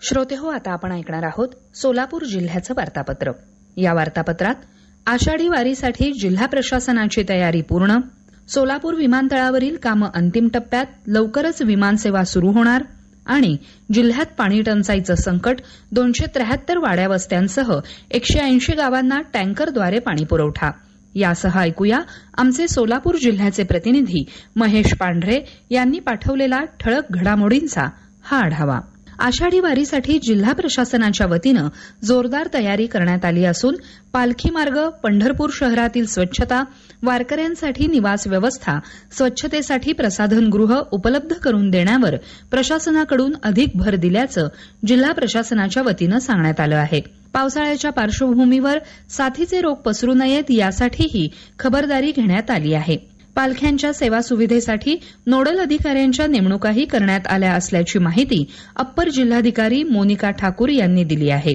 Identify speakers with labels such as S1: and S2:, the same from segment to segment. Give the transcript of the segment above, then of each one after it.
S1: श्रोतेहो, आता आपण ऐकणार आहोत सोलापूर जिल्ह्याचं वार्तापत्र. या वार्तापत्रात आषाढी वारीसाठी जिल्हा प्रशासनाची तयारी पूर्ण, सोलापूर विमानतळावरील कामं अंतिम टप्प्यात, लवकरच विमानसेवा सुरू होणार आणि जिल्ह्यात पाणी टंचाईचं संकट, 273 वाड्या वस्त्यांसह 180 गावांना टँकरद्वारे पाणी पुरवठा. यासह ऐकूया आमचे सोलापूर जिल्ह्याचे प्रतिनिधी महेश पांढरे यांनी पाठवलेला ठळक घडामोडींचा हा आढावा. आषाढी वारीसाठी जिल्हा प्रशासनाच्या वतीनं जोरदार तयारी करण्यात आली असून पालखी मार्ग, पंढरपूर शहरातील स्वच्छता, वारकऱ्यांसाठी निवास व्यवस्था, स्वच्छतेसाठी प्रसाधनगृह उपलब्ध करून देण्यावर प्रशासनाकडून अधिक भर दिल्याचं जिल्हा प्रशासनाच्या वतीनं सांगण्यात आलं आहे. पावसाळ्याच्या पार्श्वभूमीवर साथीचे रोग पसरू नयेत यासाठीही खबरदारी घेण्यात आली आहे. पालख्यांच्या सेवा सुविधेसाठी नोडल अधिकाऱ्यांच्या नेमणुकाही करण्यात आल्या असल्याची माहिती अप्पर जिल्हाधिकारी मोनिका ठाकूर यांनी दिली आहे.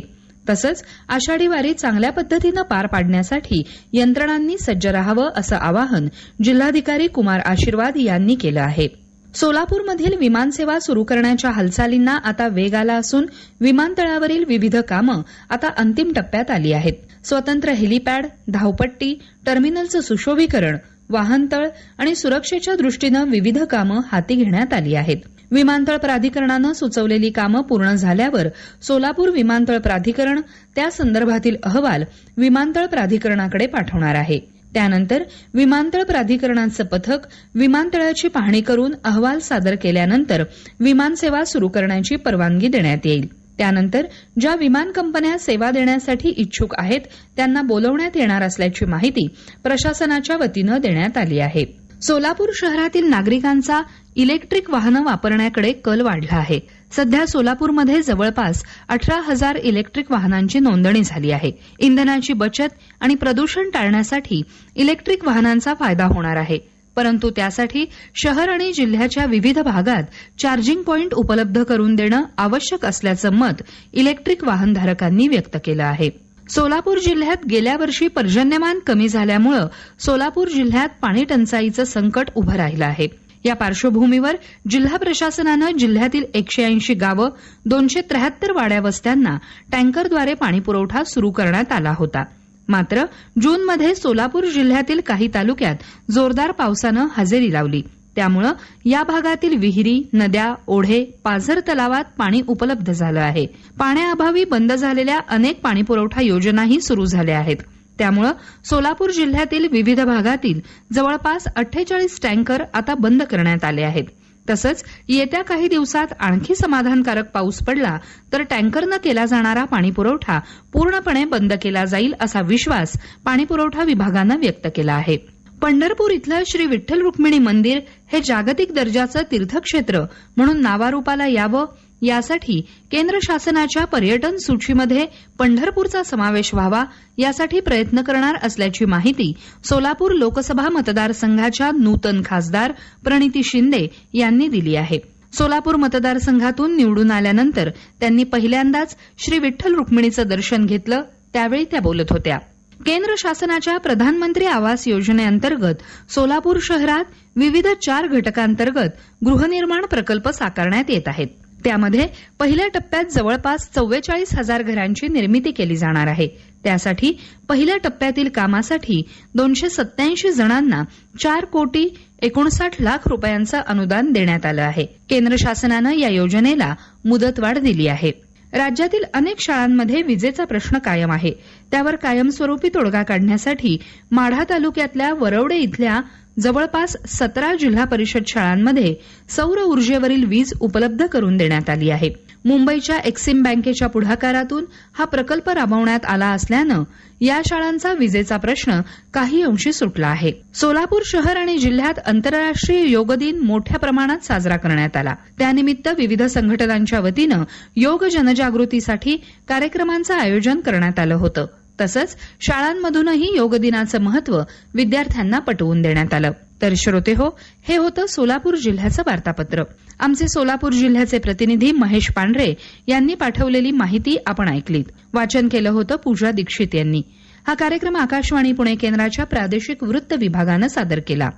S1: तसंच आषाढी वारी चांगल्या पद्धतीनं पार पाडण्यासाठी यंत्रणांनी सज्ज राहावं असं आवाहन जिल्हाधिकारी कुमार आशीर्वाद यांनी केलं आहे. सोलापूरमधील विमानसेवा सुरू करण्याच्या हालचालींना आता वेग आला असून विमानतळावरील विविध कामं आता अंतिम टप्प्यात आली आहेत. स्वतंत्र हेलिपॅड, धावपट्टी, टर्मिनलचं सुशोभीकरण, वाहनतळ आणि सुरक्षेच्या दृष्टीनं विविध कामं हाती घेण्यात आली आहेत. विमानतळ प्राधिकरणानं सुचवलेली कामं पूर्ण झाल्यावर सोलापूर विमानतळ प्राधिकरण त्या संदर्भातील अहवाल विमानतळ प्राधिकरणाकडे पाठवणार आहे. त्यानंतर विमानतळ प्राधिकरणाचं पथक विमानतळाची पाहणी करून अहवाल सादर केल्यानंतर विमानसेवा सुरू करण्याची परवानगी देण्यात येईल. त्यानंतर ज्या विमान कंपन्या सेवा देण्यासाठी इच्छुक आहेत त्यांना बोलवण्यात येणार असल्याची माहिती प्रशासनाच्या वतीनं देण्यात आली आहे. सोलापूर शहरातील नागरिकांचा इलेक्ट्रिक वाहनं वापरण्याकडे कल वाढला आहे. सध्या सोलापूरमध्ये जवळपास 18,000 इलेक्ट्रिक वाहनांची नोंदणी झाली आहे. इंधनाची बचत आणि प्रदूषण टाळण्यासाठी इलेक्ट्रिक वाहनांचा फायदा होणार आहे. परंतु त्यासाठी शहर आणि जिल्ह्याच्या विविध भागात चार्जिंग पॉइंट उपलब्ध करून देणं आवश्यक असल्याचं मत इलेक्ट्रिक वाहनधारकांनी व्यक्त केलं आहे. सोलापूर जिल्ह्यात गेल्या वर्षी पर्जन्यमान कमी झाल्यामुळे सोलापूर जिल्ह्यात पाणी टंचाईचं संकट उभं राहिलं आहे. या पार्श्वभूमीवर जिल्हा प्रशासनानं जिल्ह्यातील 180 गावं, 273 वाड्या वस्त्यांना टँकरद्वारे पाणी पुरवठा सुरू करण्यात आला होता. मात्र जूनमध्ये सोलापूर जिल्ह्यातील काही तालुक्यात जोरदार पावसानं हजेरी लावली. त्यामुळे या भागातील विहिरी, नद्या, ओढे, पाझर तलावात पाणी उपलब्ध झालं आहे. पाण्याअभावी बंद झालेल्या अनेक पाणीपुरवठा योजनाही सुरू झाल्या आहेत. त्यामुळे सोलापूर जिल्ह्यातील विविध भागातील जवळपास 48 टँकर आता बंद करण्यात आले आहेत. तसंच येत्या काही दिवसात आणखी समाधानकारक पाऊस पडला तर टँकरनं केला जाणारा पाणीपुरवठा पूर्णपणे बंद केला जाईल असा विश्वास पाणीपुरवठा विभागानं व्यक्त केला आहे. पंढरपूर इथलं श्री विठ्ठल रुक्मिणी मंदिर हे जागतिक दर्जाचं तीर्थक्षेत्र म्हणून नावारूपाला यावं यासाठी केंद्र शासनाच्या पर्यटन सूचीमध्ये पंढरपूरचा समावेश व्हावा यासाठी प्रयत्न करणार असल्याची माहिती सोलापूर लोकसभा मतदारसंघाच्या नूतन खासदार प्रणिती शिंदे यांनी दिली आहे. सोलापूर मतदारसंघातून निवडून आल्यानंतर त्यांनी पहिल्यांदाच श्री विठ्ठल रुक्मिणीचं दर्शन घेतलं. त्यावेळी त्या बोलत होत्या. केंद्र शासनाच्या प्रधानमंत्री आवास योजनेअंतर्गत सोलापूर शहरात विविध 4 घटकांतर्गत गृहनिर्माण प्रकल्प साकारण्यात येत आहेत. त्यामध्ये पहिल्या टप्प्यात जवळपास 44,000 घरांची निर्मिती केली जाणार आहे. त्यासाठी पहिल्या टप्प्यातील कामासाठी 287 जणांना 4,59,00,000 रुपयांचं अनुदान देण्यात आलं आहे. केंद्र शासनानं या योजनेला मुदतवाढ दिली आहे. राज्यातील अनेक शाळांमध्ये विजेचा प्रश्न कायम आहे. त्यावर कायमस्वरूपी तोडगा काढण्यासाठी माढा तालुक्यातल्या वरवडे इथल्या जवळपास 17 जिल्हा परिषद शाळांमध्ये सौर ऊर्जेवरील वीज उपलब्ध करून देण्यात आली आहे. मुंबईच्या एक्सिम बँकेच्या पुढाकारातून हा प्रकल्प राबवण्यात आला असल्यानं या शाळांचा विजेचा प्रश्न काही अंशी सुटला आहे. सोलापूर शहर आणि जिल्ह्यात आंतरराष्ट्रीय योग दिन मोठ्या प्रमाणात साजरा करण्यात आला. त्यानिमित्त विविध संघटनांच्या वतीनं योग जनजागृतीसाठी कार्यक्रमांचं आयोजन करण्यात आलं होतं. तसंच शाळांमधूनही योग दिनाचं महत्त्व विद्यार्थ्यांना पटवून देण्यात आलं. तर श्रोतेहो, हे होतं सोलापूर जिल्ह्याचं वार्तापत्र. आमचे सोलापूर जिल्ह्याचे प्रतिनिधी महेश पांढरे यांनी पाठवलेली माहिती आपण ऐकलीत. वाचन केलं होतं पूजा दीक्षित यांनी. हा कार्यक्रम आकाशवाणी पुणे केंद्राच्या प्रादेशिक वृत्त विभागानं सादर केला.